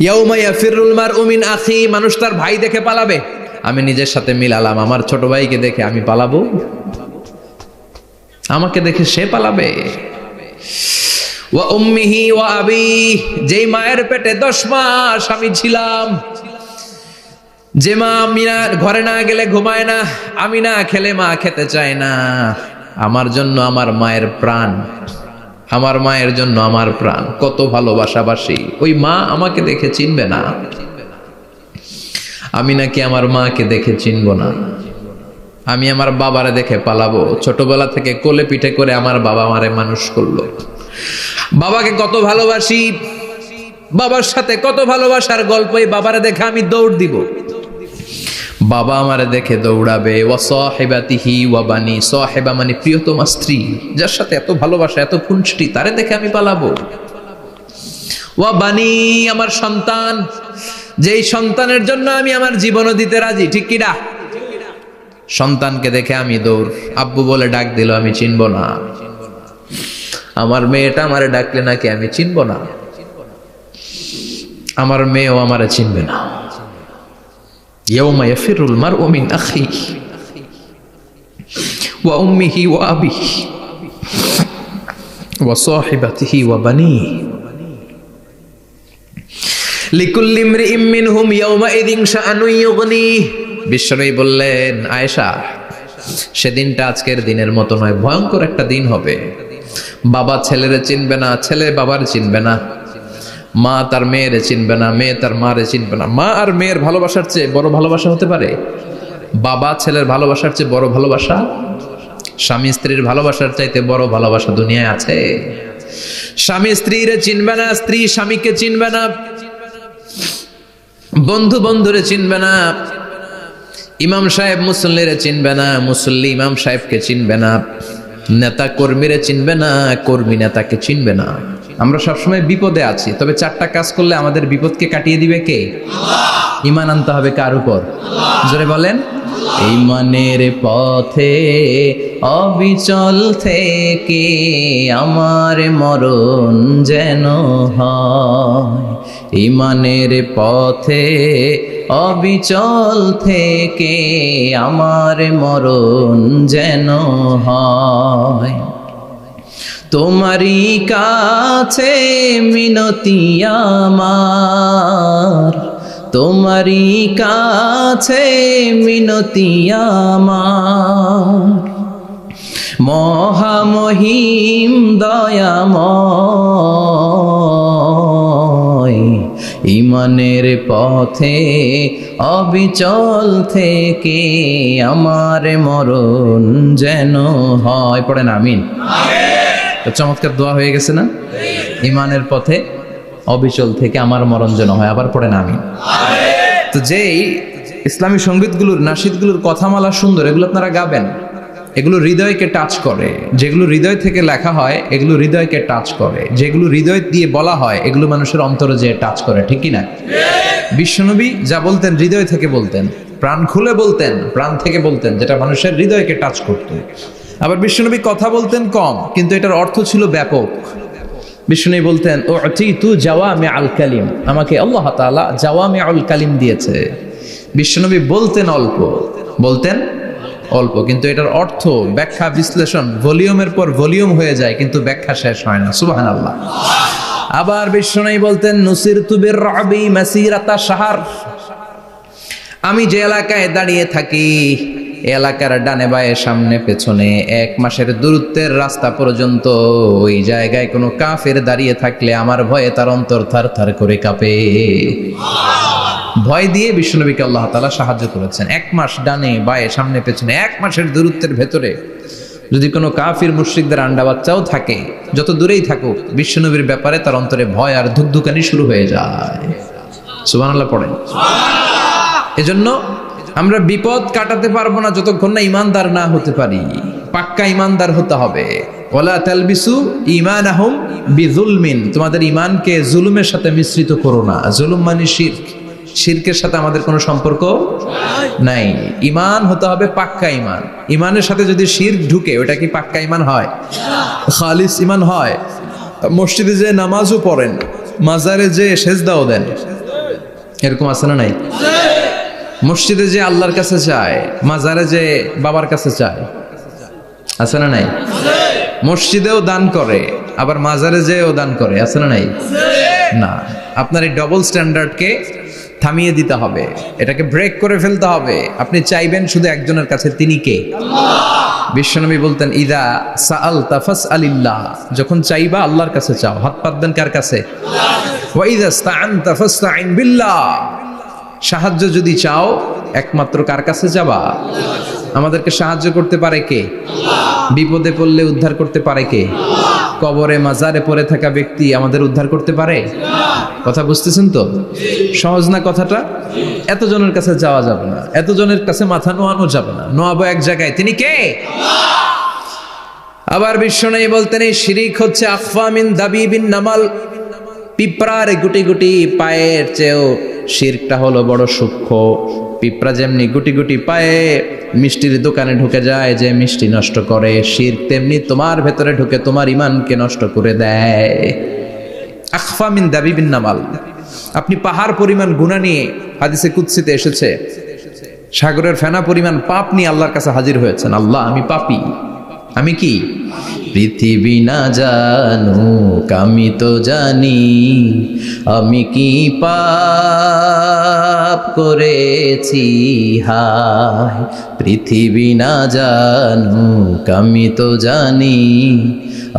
ইয়াউমা ইয়াফিরুল মারউ মিন আখি, মানুষ তার ভাই দেখে পালাবে। আমি নিজের সাথে মিলালাম, আমার ছোট ভাইকে দেখে আমি পালাবো? আমাকে দেখে সে পালাবে। ওয়া উম্মিহি ওয়া আবি, যেই মায়ের পেটে 10 মাস আমি ছিলাম, যে মা আমি না ঘরে না গেলে ঘুমায় না, আমি না খেলে মা খেতে চায় না, আমার জন্য আমার মায়ের প্রাণ, আমার মায়ের জন্য আমার প্রাণ, কত ভালোবাসাবাসী। ওই মা আমাকে দেখে চিনবে না, আমি নাকি আমার মাকে দেখে চিনব না। আমি আমার বাবারে দেখে পালাবো। ছোটবেলা থেকে কোলে পিঠে করে আমার বাবা আমারে মানুষ করলো, বাবাকে কত ভালোবাসি, বাবার সাথে কত ভালোবাসার গল্প, এই বাবারে দেখে আমি দৌড় দিব, বাবা আমারে দেখে দৌড়াবে। ওয়া সাহিবাতিহি ওয়া বানি, সাহিবা মানে প্রিয়তমা স্ত্রী, যার সাথে এত ভালোবাসা এত খুনসুটি, তারে দেখে আমি পালাবো। ওয়া বানি, আমার সন্তান, যেই সন্তানের জন্য আমি আমার জীবনও দিতে রাজি, ঠিক কি না? সন্তানকে দেখে আমি দৌড়, আব্বু বলে ডাক দিল আমি চিনব না, আমার মেয়েটা আমারে ডাকলে নাকি আমি চিনব না, আমার মেয়েও আমারে চিনবে না। ইয়াউমা ইয়াফিরুল মারউ মিন আখিহি ওয়া উম্মিহি ওয়া আবিহি ওয়া সাহিবাতিহি ওয়া বানিহি লিকুল্লি ইমরিইম মিনহুম ইয়াউমাইযিন শাআনুন ইউগনিহি। বিশ্বনবী বললেন, আয়েশা, সেদিনটা আজকের দিনের মতো নয়, ভয়ঙ্কর একটা দিন হবে। বাবা ছেলেরে চিনবে না, ছেলে বাবার চিনবে না, মা তার মেয়েরে চিনবে না, মেয়ে তার মারে চিনবে না। মা আর মেয়ের ভালোবাসার চেয়ে বড় ভালোবাসা হতে পারে? বাবা ছেলের ভালোবাসার চেয়ে বড় ভালোবাসা? স্বামী স্ত্রীর ভালোবাসার চাইতে বড় ভালোবাসা দুনিয়ায় আছে? স্বামী স্ত্রীরে চিনবে না, স্ত্রী স্বামীকে চিনবে না, বন্ধু বন্ধুরে চিনবে না, ইমাম সাহেব মুসল্লিরে চিনবে না, মুসল্লি ইমাম সাহেবকে চিনবে না, নেতা কর্মীরে চিনবে না, কর্মী নেতাকে চিনবে না। আমরা সবসময় বিপদে আছি, তবে 4টা কাজ করলে আমাদের বিপদকে কাটিয়ে দিবে কে? আল্লাহ। ঈমান আনতে হবে কার উপর? জোরে বলেন। ঈমানের পথে অবিচল থেকে আমার মরণ যেন হয়, ঈমানের পথে অবিচল থেকে আমার মরণ যেন হয়। তোমারই কাছে মিনতি আমার, তোমারই কাছে মিনতি আমার, মহামহিম দয়াময়, ঈমানের পথে অবিচল থেকে আমার মরণ যেন হয়। পড়েন আমিন। চমৎকার দোয়া হয়ে গেছে না? ঈমানের পথে অবিচল থেকে আমার মরণ যেন হয়। আবার পড়েন আমিন। তো যেই ইসলামী সঙ্গীতগুলোর, নাশিদগুলোর কথামালা সুন্দর, এগুলো আপনারা গাবেন, এগুলো হৃদয়কে টাচ করে। যেগুলো হৃদয় থেকে লেখা হয় এগুলো হৃদয়কে টাচ করে, যেগুলো হৃদয় দিয়ে বলা হয় এগুলো মানুষের অন্তরে যে টাচ করে, ঠিক কি না? বিশ্বনবী যা বলতেন হৃদয় থেকে বলতেন, প্রাণ খুলে বলতেন, প্রাণ থেকে বলতেন, যেটা মানুষের হৃদয়কে টাচ করত। আবার বিশ্বনবী কথা বলতেন কম, কিন্তু এটার অর্থ ছিল ব্যাপক। বিশ্বনবী বলতেন, উতিতু জাওয়ামিউল কালিম, আমাকে আল্লাহ তাআলা জাওয়ামিউল কালিম দিয়েছে। বিশ্বনবী বলতেন অল্প, বলতেন অল্প, কিন্তু এটার অর্থ, ব্যাখ্যা, বিশ্লেষণ ভলিউমের পর ভলিউম হয়ে যায়, কিন্তু ব্যাখ্যা শেষ হয় না। সুবহানাল্লাহ। আবার বিশ্বনবী বলতেন, নুসিরতু বিররাবি মাসিরাতা শাহর, আমি যে এলাকায় দাঁড়িয়ে থাকি এলাকার ডানে বায়ে সামনে পেছনে 1 মাসের দূরত্বের রাস্তা পর্যন্ত ওই জায়গায় কোনো কাফের দাঁড়িয়ে থাকলে আমার ভয়ে তার অন্তর থার থার করে কাঁপে। ভয় দিয়ে বিশ্বনবীকে আল্লাহ তাআলা সাহায্য করেছেন। 1 মাস ডানে বায়ে সামনে পেছনে 1 মাসের দূরত্বের ভেতরে যদি কোনো কাফির মুশরিকদের আন্ডা বাচ্চাও থাকে, যত দূরেই থাকুক, বিশ্বনবীর ব্যাপারে তার অন্তরে ভয় আর ধুকধুকানি শুরু হয়ে যায়। সুবহানাল্লাহ পড়েন। এজন্য আমরা বিপদ কাটাতে পারবো না যতক্ষণ না ঈমানদার না হতে পারি। পাক্কা ঈমানদার হতে হবে। ওয়ালা তালবিসু ঈমানাহুম বিযুলমিন, তোমাদের ঈমানকে জুলুমের সাথে মিশ্রিত করো না। জুলুম মানে শিরক, শিরকের সাথে আমাদের কোনো সম্পর্ক নাই। ঈমান হতে হবে পাক্কা ঈমান। ঈমানের সাথে যদি শিরক ঢুকে, ওটা কি পাক্কা ঈমান হয়? খালিস ঈমান হয়? মসজিদে যে নামাজও পড়েন, মাজারে যে সেজদাও দেন, এরকম আছে না নাই? মসজিদে যে আল্লাহর কাছে চায়, মাজারে যে বাবার কাছে চায়, আছে না নাই? মসজিদেও দান করে, আবার মাজারে যেও দান করে, আছে না নাই? না, আপনার এই ডবল স্ট্যান্ডার্ডকে থামিয়ে দিতে হবে, এটাকে ব্রেক করে ফেলতে হবে। আপনি চাইবেন শুধু একজনের কাছে, তিনি কে? বিশ্বনবী বলতেন, ইদা সাআলতা ফাসআলিল্লাহ, যখন চাইবা আল্লাহর কাছে চাও। হাত পাতবেন কার কাছে? ওয়া ইদা ইসতাআনতা ফাসতাইন বিল্লাহ, সাহায্য যদি চাও একমাত্র কার কাছে যাবা? আমাদেরকে সাহায্য করতে পারে কে? বিপদে পড়লে উদ্ধার করতে পারে কে? কবরে মাজারে পড়ে থাকা ব্যক্তি আমাদের উদ্ধার করতে পারে? কথা বুঝতেছেন তো? সহজ না কথাটা? এতজনের কাছে যাওয়া যাবে না, এতজনের কাছে মাথা নোয়ানো যাবে না, নোয়াবো এক জায়গায়, তিনি কে? আবার বিশ্বনবী বলতেন, এই শিরিক হচ্ছে আখফা মিন দাবিবিন নামাল, পিঁপড়ার গুটি গুটি পায়ের চেয়েও শিরকটা হলো বড় সূক্ষ্ম। পিঁপড়া যেমনি গুটি গুটি পায়ে মিষ্টির দোকানে ঢুকে যায়, যে মিষ্টি নষ্ট করে, শিরক তেমনি তোমার ভেতরে ঢুকে তোমার ইমানকে নষ্ট করে দেয়। আখফা মিন দাবিবিন নামাল। আপনি পাহাড় পরিমাণ গুনাহ নিয়ে, হাদিসে কুদসিতে এসেছে, সাগরের ফেনা পরিমাণ পাপ নিয়ে আল্লাহর কাছে হাজির হয়েছেন। আল্লাহ, আমি পাপী, আমি কি? পৃথিবী না জানুক আমি তো জানি, আমি কি পাপ করেছি হায়। পৃথিবী না জানুক আমি তো জানি,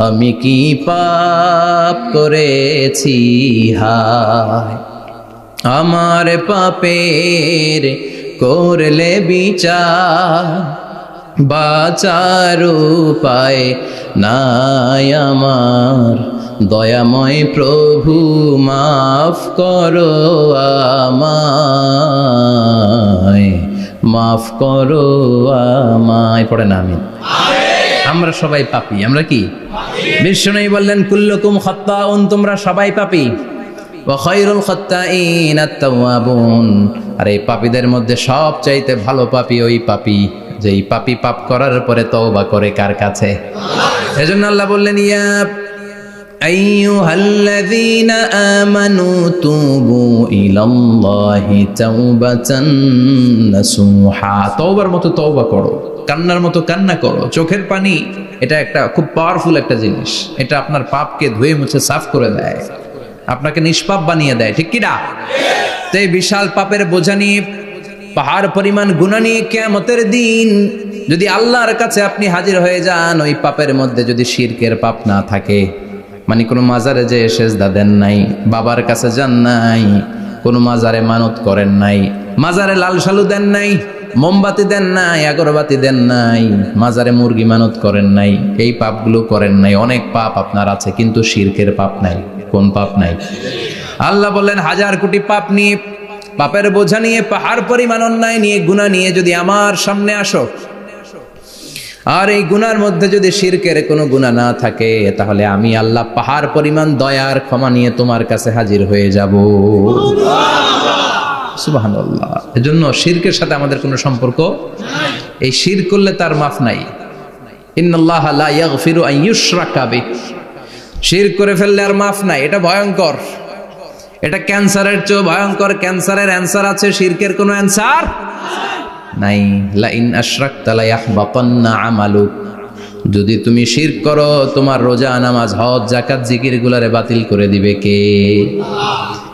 আমি কি পাপ করেছি হায়। আমার পাপের করলে বিচার, বাঁচার উপায় নাই আমার। দয়াময় প্রভু মাফ করো আমায়, মাফ করো আমায়। পড়ে না আমিন। আমরা সবাই পাপী, আমরা কি? বিশ্বনবী বললেন, কুল্লুকুম খাত্তাউন, তোমরা সবাই পাপী। ওয়া খায়রুল খাত্তাইন আত-তাওয়াবুন, আর এই পাপীদের মধ্যে সবচাইতে ভালো পাপী ওই পাপী যেই পাপী পাপ করার পরে তওবা করে কার কাছে? এজন্য আল্লাহ বললেন, ইয়া আইয়ুহাল্লাযীনা আমানু তুবু ইলাল্লাহি তাওবাতান নাসুহা, তওবার মতো তওবা করো, কান্নার মতো কান্না করো। চোখের পানি এটা একটা খুব পাওয়ারফুল একটা জিনিস, এটা আপনার পাপকে ধুয়ে মুছে সাফ করে দেয়, আপনাকে নিষ্পাপ বানিয়ে দেয়, ঠিক কি না? তো এই বিশাল পাপের বোঝা নিয়ে, পাহাড় পরিমাণ গুনাহ নিয়ে কিয়ামতের দিন যদি আল্লাহর কাছে আপনি হাজির হয়ে যান, ওই পাপের মধ্যে যদি শিরকের পাপ না থাকে, মানে কোনো মাজারে যে সেজদা দেন নাই, বাবার কাছে যান নাই, কোনো মাজারে মানত করেন নাই, মাজারে লাল শালু দেন নাই, মোমবাতি দেন নাই, আগরবাতি দেন নাই, মাজারে মুরগি মানত করেন নাই, এই পাপগুলো করেন নাই, অনেক পাপ আপনার আছে, কিন্তু শিরকের পাপ নাই। কোন পাপ নাই? আল্লাহ বললেন, হাজার কোটি পাপ নিয়ে, পাপের বোঝা নিয়ে, পাহাড় পরিমাণ অন্যায় নিয়ে, গুনাহ নিয়ে যদি আমার সামনে আসো, আর এই গুনার মধ্যে যদি শিরকের কোনো গুনাহ না থাকে, তাহলে আমি আল্লাহ পাহাড় পরিমাণ দয়ার ক্ষমা নিয়ে তোমার কাছে হাজির হয়ে যাব। সুবহানাল্লাহ। এজন্য শিরকের সাথে আমাদের কোনো সম্পর্ক নাই। এই শিরক করলে তার মাফ নাই। ইন্নাল্লাহা লা ইয়াগফিরু আন ইউশরাকা বিহি, শিরক করে ফেললে আর মাফ নাই। এটা ভয়ঙ্কর, এটা ক্যান্সারের চেয়ে ভয়ঙ্কর। ক্যান্সারের অ্যান্সার আছে, শিরকের কোনো অ্যান্সার নাই। লা ইন আশরাকতা লা ইয়াহবাতান্না আমালুক, যদি তুমি শিরক করো, তোমার রোজা, নামাজ, হজ, যাকাত, জিকির গুলারে বাতিল করে দিবে কে?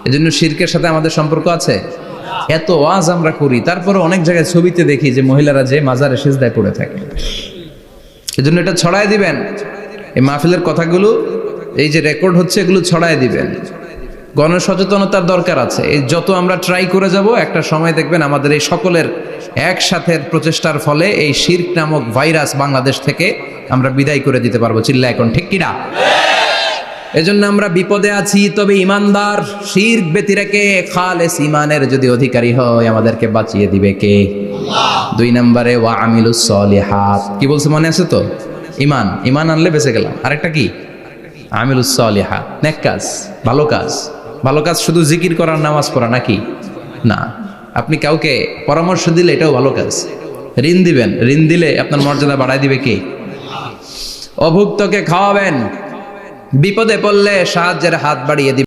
এজন্য শিরকের সাথে আমাদের সম্পর্ক আছে। এত ওয়াজ আমরা করি, তারপরে অনেক জায়গায় ছবিতে দেখি যে মহিলারা যে মাজারে সিজদায় পড়ে থাকে। এজন্য এটা ছড়ায় দিবেন, এই মাহফিলের কথাগুলো এই যে রেকর্ড হচ্ছে, এগুলো ছড়ায় দিবেন। গণসচেতনতার দরকার আছে। এই যত আমরা ট্রাই করে যাব, একটা সময় দেখবেন আমাদের এই সকলের একসাথে প্রচেষ্টার ফলে এই শিরক নামক ভাইরাস বাংলাদেশ থেকে আমরা বিদায় করে দিতে পারবো। চিল্লা এখন, ঠিক কিনা? এজন্য আমরা বিপদে আছি, তবে ইমানদার, শিরক ব্যতি রেখে খালেস ইমানের যদি অধিকারী হয়, আমাদেরকে বাঁচিয়ে দিবে কে? দুই নম্বরে ওয়া আমিলুস সলিহাত, কি বলছে মনে আছে তো? ইমান, ইমান আনলে বেঁচে গেলাম। আরেকটা কি? আমিলুস সলিহাত, নেক কাজ, ভালো কাজ। ভালো কাজ শুধু জিকির করার, নামাজ পড়া নাকি? না, আপনি কাউকে পরামর্শ দিলে এটাও ভালো কাজ। ঋণ দিবেন, ঋণ দিলে আপনার মর্যাদা বাড়ায় দিবে কে? অভুক্তকে খাওয়াবেন, বিপদে পড়লে সাহায্যের হাত বাড়িয়ে দিবেন।